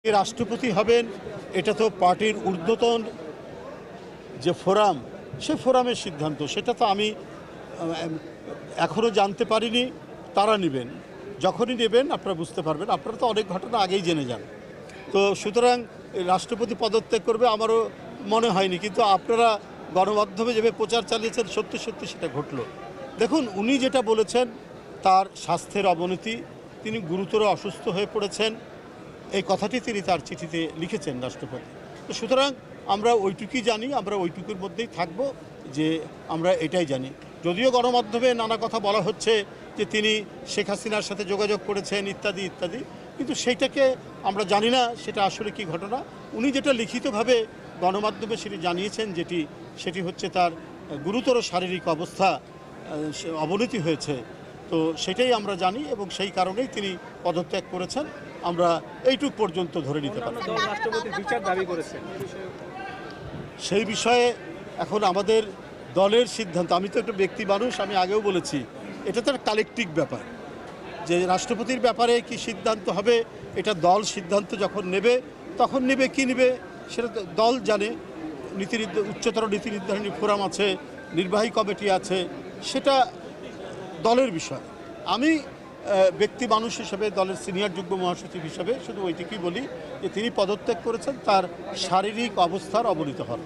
রাষ্ট্রপতি হবেন এটা তো পার্টির ঊর্ধ্বতন যে ফোরাম, সে ফোরামের সিদ্ধান্ত। সেটা তো আমি এখনও জানতে পারিনি। তারা নেবেন, যখনই নেবেন আপনারা বুঝতে পারবেন। আপনারা তো অনেক ঘটনা আগেই জেনে যান। তো সুতরাং রাষ্ট্রপতি পদত্যাগ করবে আমারও মনে হয়নি, কিন্তু আপনারা গণমাধ্যমে যেভাবে প্রচার চালিয়েছেন সত্যি সত্যি সেটা ঘটলো। দেখুন, উনি যেটা বলেছেন তার স্বাস্থ্যের অবনতি, তিনি গুরুতর অসুস্থ হয়ে পড়েছেন, এই কথাটি তিনি তার চিঠিতে লিখেছেন রাষ্ট্রপতি। তো সুতরাং আমরা ওইটুকুই জানি, আমরা ওইটুকুর মধ্যেই থাকব, যে আমরা এটাই জানি। যদিও গণমাধ্যমে নানা কথা বলা হচ্ছে যে তিনি শেখ হাসিনার সাথে যোগাযোগ করেছেন ইত্যাদি ইত্যাদি, কিন্তু সেইটাকে আমরা জানি না সেটা আসলে কি ঘটনা। উনি যেটা লিখিতভাবে গণমাধ্যমে সেটি জানিয়েছেন, সেটি হচ্ছে তার গুরুতর শারীরিক অবস্থা, অবনতি হয়েছে। তো সেটাই আমরা জানি এবং সেই কারণেই তিনি পদত্যাগ করেছেন। আমরা এইটুক পর্যন্ত ধরে নিতে পারি। সেই বিষয়ে এখন আমাদের দলের সিদ্ধান্ত। আমি তো একটা ব্যক্তি মানুষ, আমি আগেও বলেছি এটা তো একটা কালেকটিভ ব্যাপার, যে রাষ্ট্রপতির ব্যাপারে কি সিদ্ধান্ত হবে এটা দল সিদ্ধান্ত যখন নেবে তখন নেবে, কি নেবে সেটা দল জানে। উচ্চতর নীতি নির্ধারণী ফোরাম আছে, নির্বাহী কমিটি আছে, সেটা দলের বিষয়। আমি ব্যক্তি মানুষ হিসেবে, দলের সিনিয়র যুগ্ম মহাসচিব হিসেবে শুধু ওইটুকুই বলি যে তিনি পদত্যাগ করেছেন তার শারীরিক অবস্থার অবনতি হওয়ার।